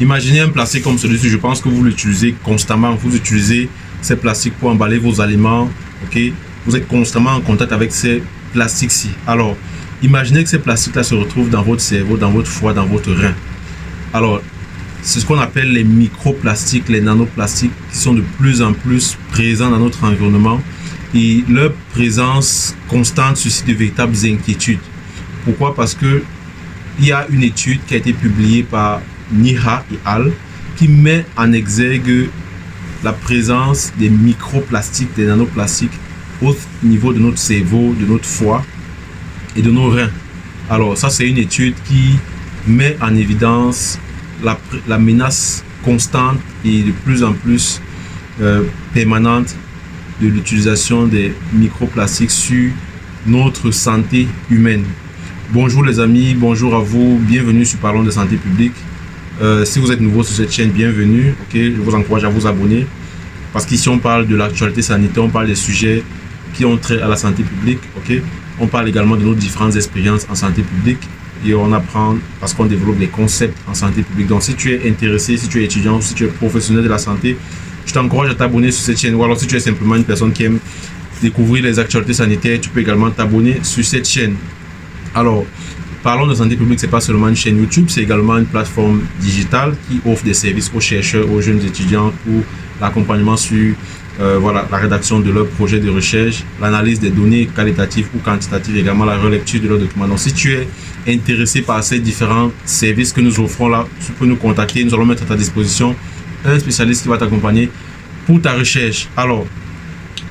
Imaginez un plastique comme celui-ci, je pense que vous l'utilisez constamment. Vous utilisez ces plastiques pour emballer vos aliments, ok? Vous êtes constamment en contact avec ces plastiques-ci. Alors, imaginez que ces plastiques-là se retrouvent dans votre cerveau, dans votre foie, dans votre rein. Alors, c'est ce qu'on appelle les microplastiques, les nanoplastiques qui sont de plus en plus présents dans notre environnement et leur présence constante suscite de véritables inquiétudes. Pourquoi? Parce que il y a une étude qui a été publiée par Niha et al. Qui met en exergue la présence des microplastiques, des nanoplastiques au niveau de notre cerveau, de notre foie et de nos reins. Alors ça, c'est une étude qui met en évidence la menace constante et de plus en plus permanente de l'utilisation des microplastiques sur notre santé humaine. Bonjour les amis, bonjour à vous, bienvenue sur Parlons de santé publique. Si vous êtes nouveau sur cette chaîne, bienvenue. Ok, je vous encourage à vous abonner parce qu'ici on parle de l'actualité sanitaire, on parle des sujets qui ont trait à la santé publique. Ok, on parle également de nos différentes expériences en santé publique et on apprend parce qu'on développe des concepts en santé publique. Donc si tu es intéressé, si tu es étudiant, si tu es professionnel de la santé, je t'encourage à t'abonner sur cette chaîne. Ou alors si tu es simplement une personne qui aime découvrir les actualités sanitaires, tu peux également t'abonner sur cette chaîne. Alors, Parlons de santé publique, ce n'est pas seulement une chaîne YouTube, c'est également une plateforme digitale qui offre des services aux chercheurs, aux jeunes étudiants pour l'accompagnement sur voilà, la rédaction de leurs projets de recherche, l'analyse des données qualitatives ou quantitatives, également la relecture de leurs documents. Donc, si tu es intéressé par ces différents services que nous offrons là, tu peux nous contacter. Nous allons mettre à ta disposition un spécialiste qui va t'accompagner pour ta recherche. Alors,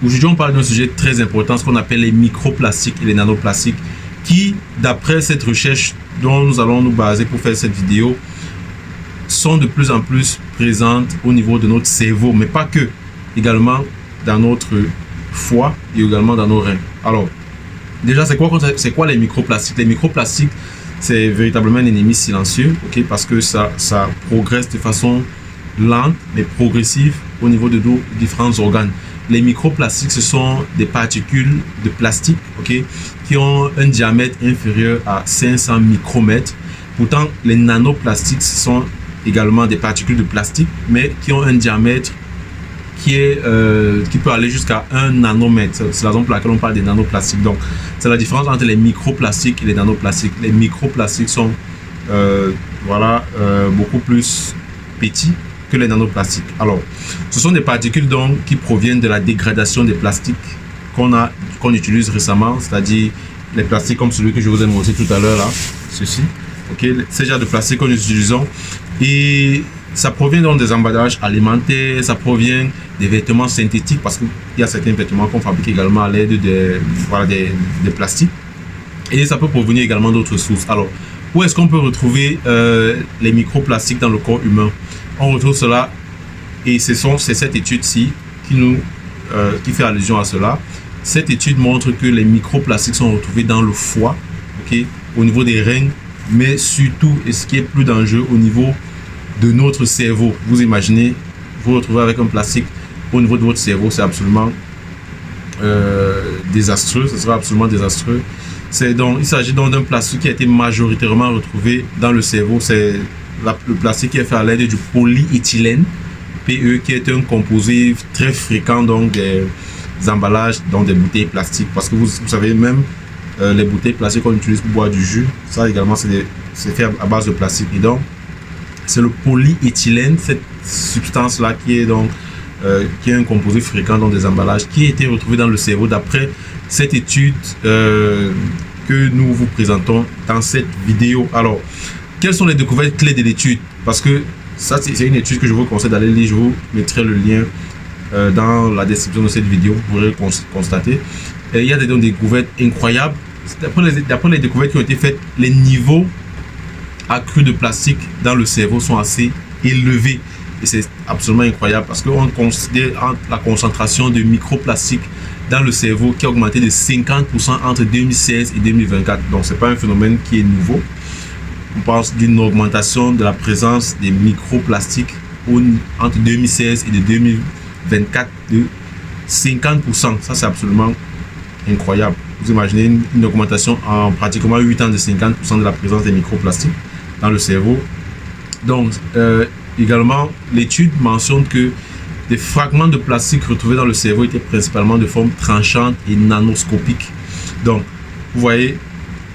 aujourd'hui, on parle d'un sujet très important, ce qu'on appelle les microplastiques et les nanoplastiques, qui, d'après cette recherche dont nous allons nous baser pour faire cette vidéo, sont de plus en plus présentes au niveau de notre cerveau, mais pas que, également dans notre foie et également dans nos reins. Alors, déjà, c'est quoi les microplastiques? Les microplastiques, c'est véritablement un ennemi silencieux, ok, parce que ça progresse de façon lente, mais progressive au niveau de nos différents organes. Les microplastiques, ce sont des particules de plastique, ok, qui ont un diamètre inférieur à 500 micromètres. Pourtant, les nanoplastiques, ce sont également des particules de plastique, mais qui ont un diamètre qui peut aller jusqu'à 1 nanomètre. C'est la raison pour laquelle on parle des nanoplastiques. Donc, c'est la différence entre les microplastiques et les nanoplastiques. Les microplastiques sont beaucoup plus petits que les nanoplastiques. Alors, ce sont des particules donc qui proviennent de la dégradation des plastiques qu'on utilise récemment, c'est-à-dire les plastiques comme celui que je vous ai montré tout à l'heure là, ceci. Ok, c'est genre de plastique que nous utilisons et ça provient donc des emballages alimentaires, ça provient des vêtements synthétiques parce qu'il y a certains vêtements qu'on fabrique également à l'aide des plastiques et ça peut provenir également d'autres sources. Alors, où est-ce qu'on peut retrouver les microplastiques dans le corps humain? On retrouve cela et c'est cette étude-ci qui fait allusion à cela. Cette étude montre que les microplastiques sont retrouvés dans le foie, okay, au niveau des reins, mais surtout, et ce qui est plus dangereux, au niveau de notre cerveau. Vous imaginez, vous retrouvez avec un plastique au niveau de votre cerveau, c'est absolument désastreux, ce sera absolument désastreux. Il s'agit donc d'un plastique qui a été majoritairement retrouvé dans le cerveau. C'est le plastique qui est fait à l'aide du polyéthylène, PE, qui est un composé très fréquent donc des emballages dans des bouteilles plastiques. Parce que vous savez, même les bouteilles plastiques qu'on utilise pour boire du jus, ça également c'est fait à base de plastique. Et donc, c'est le polyéthylène, cette substance-là qui est un composé fréquent dans des emballages, qui a été retrouvé dans le cerveau d'après cette étude que nous vous présentons dans cette vidéo. Alors, quelles sont les découvertes clés de l'étude? Parce que ça, c'est une étude que je vous conseille d'aller lire. Je vous mettrai le lien dans la description de cette vidéo. Vous pourrez constater. Et il y a des découvertes incroyables. D'après les découvertes qui ont été faites, les niveaux accrus de plastique dans le cerveau sont assez élevés. Et c'est absolument incroyable parce qu'on considère la concentration de microplastiques dans le cerveau qui a augmenté de 50% entre 2016 et 2024. Donc, ce n'est pas un phénomène qui est nouveau. On parle d'une augmentation de la présence des microplastiques entre 2016 et de 2024 de 50%. Ça, c'est absolument incroyable. Vous imaginez une augmentation en pratiquement 8 ans de 50% de la présence des microplastiques dans le cerveau. Donc, également, l'étude mentionne que des fragments de plastique retrouvés dans le cerveau étaient principalement de forme tranchante et nanoscopique. Donc, vous voyez,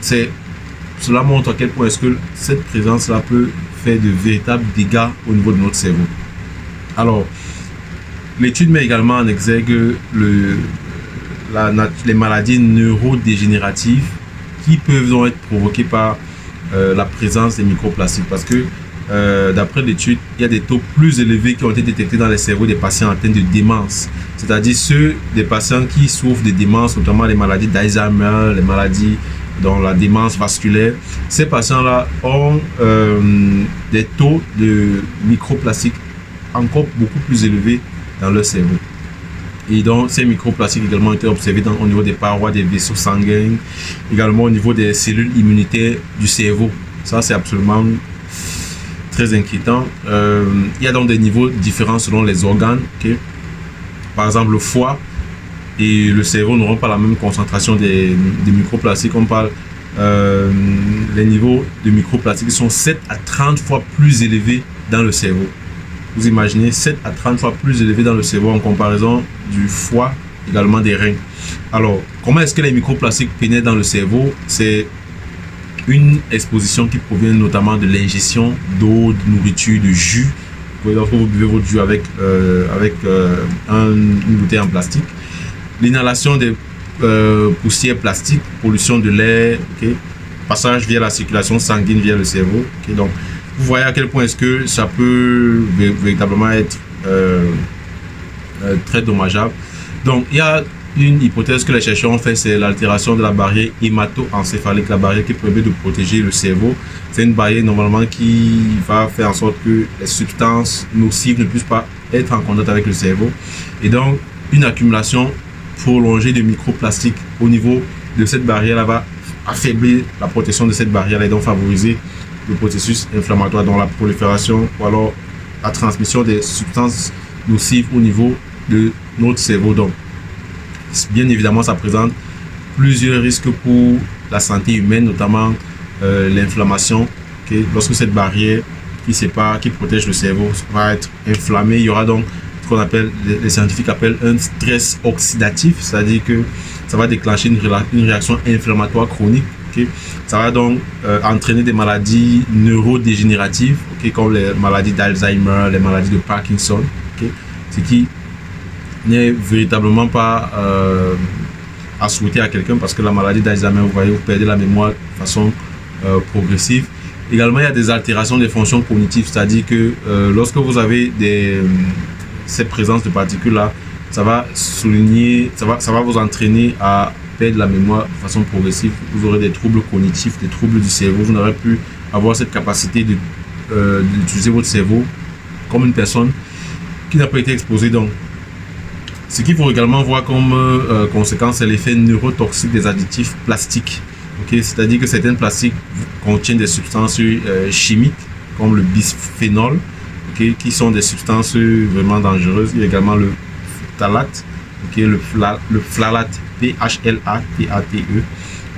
cela montre à quel point est-ce que cette présence-là peut faire de véritables dégâts au niveau de notre cerveau. Alors, l'étude met également en exergue les maladies neurodégénératives qui peuvent donc être provoquées par la présence des microplastiques. Parce que, d'après l'étude, il y a des taux plus élevés qui ont été détectés dans les cerveaux des patients atteints de démence. C'est-à-dire ceux des patients qui souffrent de démence, notamment les maladies d'Alzheimer, les maladies dont la démence vasculaire. Ces patients-là ont des taux de microplastiques encore beaucoup plus élevés dans leur cerveau. Et donc, ces microplastiques également ont été observés au niveau des parois des vaisseaux sanguins, également au niveau des cellules immunitaires du cerveau. Ça, c'est absolument très inquiétant. Il y a donc des niveaux différents selon les organes. Okay? Par exemple, le foie et le cerveau n'auront pas la même concentration des microplastiques. On parle, les niveaux de microplastiques sont 7 à 30 fois plus élevés dans le cerveau. Vous imaginez 7 à 30 fois plus élevé dans le cerveau en comparaison du foie, également des reins. Alors, comment est-ce que les microplastiques pénètrent dans le cerveau? C'est une exposition qui provient notamment de l'ingestion d'eau, de nourriture, de jus. Lorsque vous buvez votre jus avec une bouteille en plastique. L'inhalation des poussières plastiques, pollution de l'air, okay? Passage via la circulation sanguine via le cerveau. Okay? Donc, vous voyez à quel point est-ce que ça peut véritablement être très dommageable. Donc, il y a une hypothèse que les chercheurs ont fait, c'est l'altération de la barrière hémato-encéphalique, la barrière qui permet de protéger le cerveau. C'est une barrière normalement qui va faire en sorte que les substances nocives ne puissent pas être en contact avec le cerveau. Et donc, une accumulation prolongée de microplastiques au niveau de cette barrière-là va affaiblir la protection de cette barrière et donc favoriser le processus inflammatoire, dont la prolifération ou alors la transmission des substances nocives au niveau de notre cerveau. Donc, bien évidemment, ça présente plusieurs risques pour la santé humaine, notamment l'inflammation. Okay? Lorsque cette barrière qui protège le cerveau va être inflammée, il y aura donc ce qu'on appelle, les scientifiques appellent un stress oxydatif, c'est-à-dire que ça va déclencher une réaction inflammatoire chronique. Okay? Ça va donc entraîner des maladies neurodégénératives, okay? Comme les maladies d'Alzheimer, les maladies de Parkinson, okay? Ce qui n'est véritablement pas à souhaiter à quelqu'un, parce que la maladie d'Alzheimer, vous voyez, vous perdez la mémoire de façon progressive. Également, il y a des altérations des fonctions cognitives, c'est-à-dire que lorsque vous avez cette présence de particules-là, ça va vous entraîner à perdre la mémoire de façon progressive. Vous aurez des troubles cognitifs, des troubles du cerveau. Vous n'aurez plus avoir cette capacité d'utiliser votre cerveau comme une personne qui n'a pas été exposée. Donc, ce qu'il faut également voir comme conséquence, c'est l'effet neurotoxique des additifs plastiques. Okay? C'est-à-dire que certains plastiques contiennent des substances chimiques, comme le bisphénol, okay? Qui sont des substances vraiment dangereuses. Il y a également le phthalate, okay? le phthalate, P-H-L-A-T-A-T-E,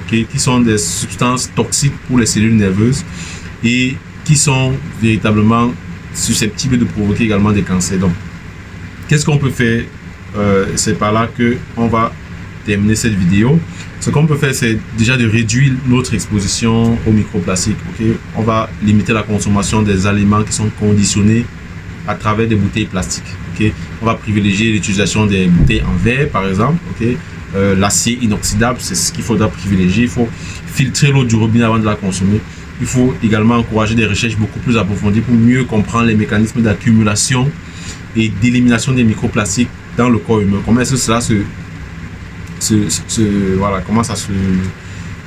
okay? Qui sont des substances toxiques pour les cellules nerveuses et qui sont véritablement susceptibles de provoquer également des cancers. Donc, qu'est-ce qu'on peut faire? C'est par là qu'on va terminer cette vidéo. Ce qu'on peut faire, c'est déjà de réduire notre exposition aux microplastiques. Okay? On va limiter la consommation des aliments qui sont conditionnés à travers des bouteilles plastiques. Okay? On va privilégier l'utilisation des bouteilles en verre, par exemple. Okay? L'acier inoxydable, c'est ce qu'il faudra privilégier. Il faut filtrer l'eau du robinet avant de la consommer. Il faut également encourager des recherches beaucoup plus approfondies pour mieux comprendre les mécanismes d'accumulation et d'élimination des microplastiques dans le corps humain. Comment est-ce que cela comment ça se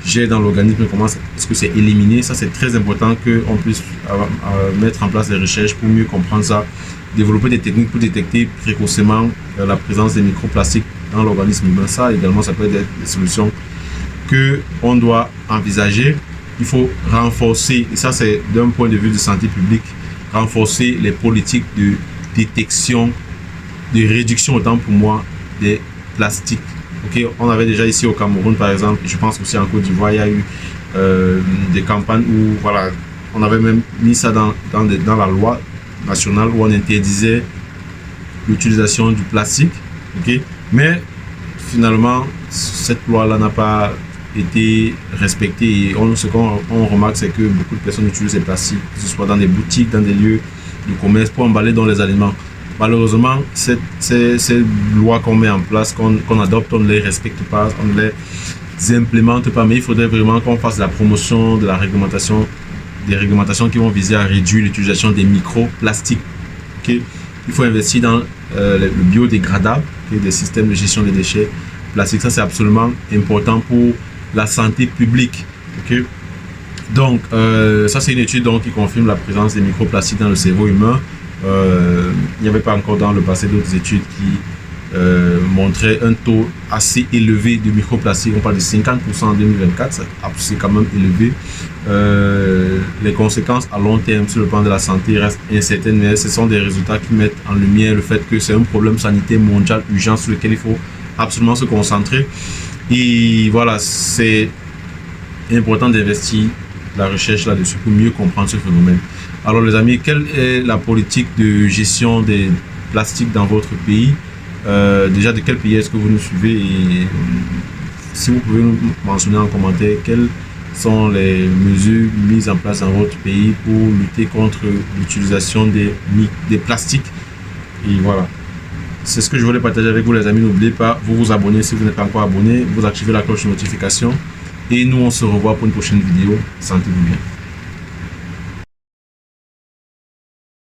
gère dans l'organisme, comment est-ce que c'est éliminé? Ça, c'est très important qu'on puisse mettre en place des recherches pour mieux comprendre ça, développer des techniques pour détecter précocement la présence des microplastiques dans l'organisme humain. Ça également, ça peut être des solutions qu'on doit envisager. Il faut renforcer, et ça c'est d'un point de vue de santé publique, renforcer les politiques de détection, de réduction autant pour moi des plastiques. Okay, on avait déjà ici au Cameroun par exemple, je pense aussi en Côte d'Ivoire, il y a eu des campagnes où voilà, on avait même mis ça dans la loi nationale où on interdisait l'utilisation du plastique. Okay? Mais finalement, cette loi-là n'a pas été respectée. Et ce qu'on remarque, c'est que beaucoup de personnes utilisent les plastiques, que ce soit dans des boutiques, dans des lieux de commerce, pour emballer dans les aliments. Malheureusement, ces lois qu'on met en place, qu'on adopte, on ne les respecte pas, on ne les implémente pas. Mais il faudrait vraiment qu'on fasse la promotion de la réglementation, des réglementations qui vont viser à réduire l'utilisation des microplastiques. Okay? Il faut investir dans le biodégradable, okay? Des systèmes de gestion des déchets plastiques. Ça, c'est absolument important pour la santé publique. Okay? Donc, ça, c'est une étude donc, qui confirme la présence des microplastiques dans le cerveau humain. Il n'y avait pas encore dans le passé d'autres études qui montraient un taux assez élevé de microplastiques. On parle de 50% en 2024, c'est quand même élevé. Les conséquences à long terme sur le plan de la santé restent incertaines, mais ce sont des résultats qui mettent en lumière le fait que c'est un problème sanitaire mondial urgent sur lequel il faut absolument se concentrer. Et voilà, c'est important d'investir la recherche là-dessus pour mieux comprendre ce phénomène. Alors les amis, quelle est la politique de gestion des plastiques dans votre pays? Déjà, de quel pays est-ce que vous nous suivez? Et si vous pouvez nous mentionner en commentaire quelles sont les mesures mises en place dans votre pays pour lutter contre l'utilisation des plastiques. Et voilà. C'est ce que je voulais partager avec vous les amis. N'oubliez pas, vous abonner si vous n'êtes pas encore abonné, vous activez la cloche de notification. Et nous, on se revoit pour une prochaine vidéo. Sentez-vous bien.